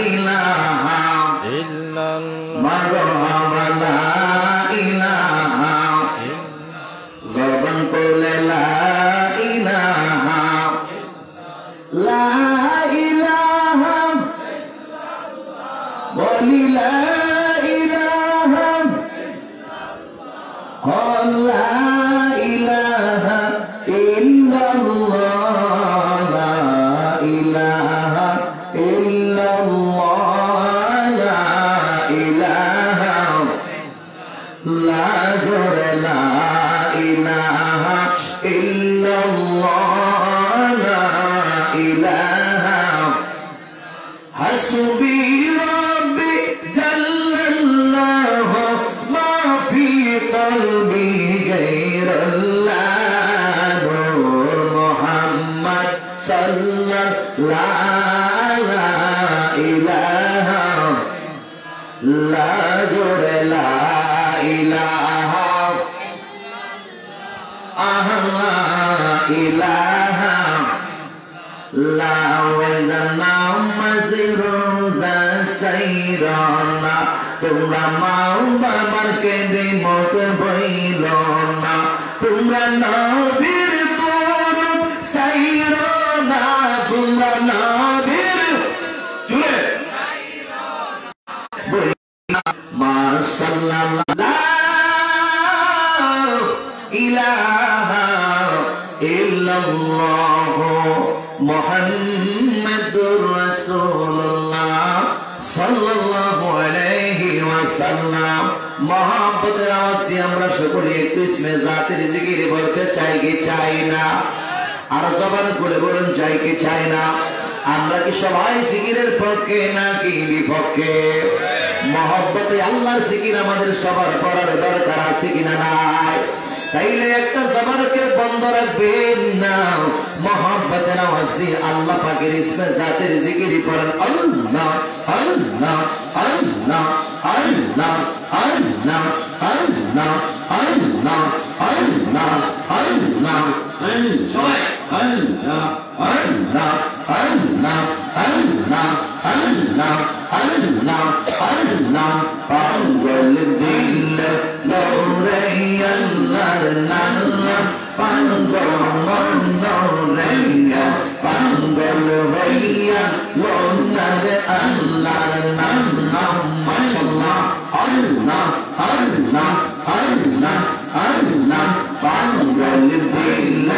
ইলাহা ইল্লাল্লাহ মারহাবা লা ইলাহা জবান খুলে লা ইলাহা লা ইলাহা বলি লা ইলাহা লা ইলাহা ইল্লাল্লাহ লা ইলাহা ইল্লাল্লাহ লা ইলাহা লা জোরে লা ইলাহা ইল্লাল্লাহ লা ইলাহা হাসবি রাব্বি জাল্লাল্লাহু মা ফি কলবি গায়রুল্লাহ মুহাম্মদ সাল্লাল্লাহু লা ইলাহা লা জোরে লা ইলাহা লা ইলাহা লা ওয়াজনা মাসরুজা সাইরানা তোমরা মাও বাবার কেঁদে মত হইল না তোমরা নবীর পুরুষ সাইরানা তোমরা নবীর জুড়ে মাশাআল্লাহ লা ইলাহা ইল্লাল্লাহ মুহাম্মাদুর রাসূলুল্লাহ সাল্লাল্লাহু আলাইহি ওয়াসাল্লাম মহব্বতের আওয়াজ দিয়ে আমরা সকলে একটু ইসমে জাতের জিকির বলতে চাই কি চাই না আর জবান খুলে বলুন চাই কি চাই না আমরা কি সবাই জিকিরের পক্ষে নাকি বিপক্ষে মহব্বতে আল্লাহর জিকির আমাদের সবার করার দরকার আছে কিনা নাই তাইলে একটা জবানকে বন্ধ রাখবেন না মহব্বতের আওয়াজ দিয়ে আল্লাহ পাকের ইসমে জাতের জিকির করেন আল্লাহ আল্লাহ আল্লাহ আল্লাহ আল্লাহ আল্লাহ আল্লাহ আল্লাহ আল্লাহ সবাই আল্লাহ আল্লাহ আল্লাহ আল্লাহ আল্লাহ আল্লাহ আল্লাহ পাগল দিল দৌড়ে আল্লাহর নাম পাগল মন দৌড়ে পাগল হইয়া লোনার আল্লাহর নাম মাশাআল্লাহ আল্লাহ আল্লাহ আল্লাহ আল্লাহ পাগল দিল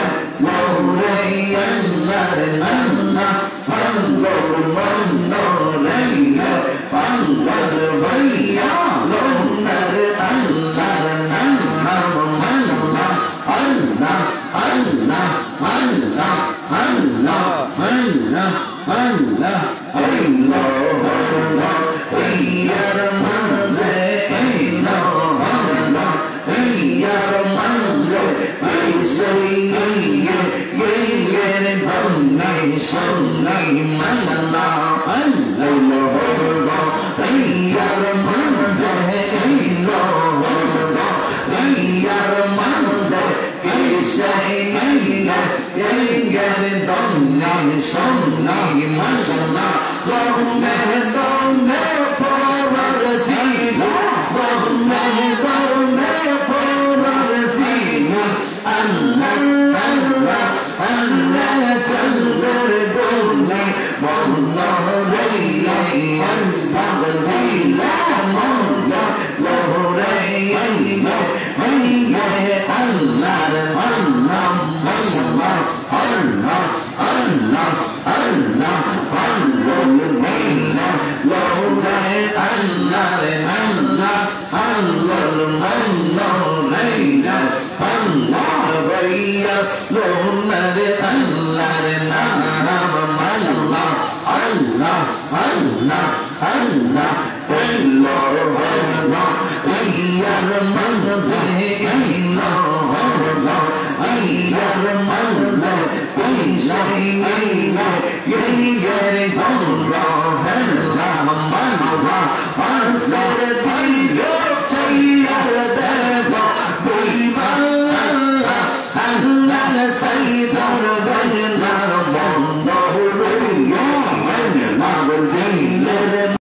দৌড়ে আল্লাহর নাম পাগল মন দৌড়ে পাগল হইয়া লোনার আল্লাহর নাম মাশাআল্লাহ আল্লাহ আল্লাহ আল্লাহ আল্লাহ আল্লাহ আল্লাহ আল্লাহ ইয়ার মাঝে আল্লাহ ইয়ার মাঝে আইসই গেলে ধন্যাই সন্নাই মাশাআল্লাহ আল্লাহ ইয়ার মাঝে ইয়ার মাঝে আইসই গেলে ধন্যাই সন্নাই মাশাআল্লাহ দমে দমে পরসিলা দমে দমে পরসিলা আল্লাহ আল্লাহ আল্লাহ কলর দোলে মোল্লা রাইয়া আস্তাগফিরুল্লাহ মোল্লা লোহরাইয়া আল্লাহর নাম মাশাআল্লাহ আল্লাহ আল্লাহ আল্লাহ আল্লাহ লোহরাই আল্লাহর নাম আল্লাহ মোল্লা আল্লাহ রাইয়া লোহরাই আল্লাহর নাম আল্লাহ আল্লাহ আল্লাহ আল্লাহ আল্লাহ ইয়ার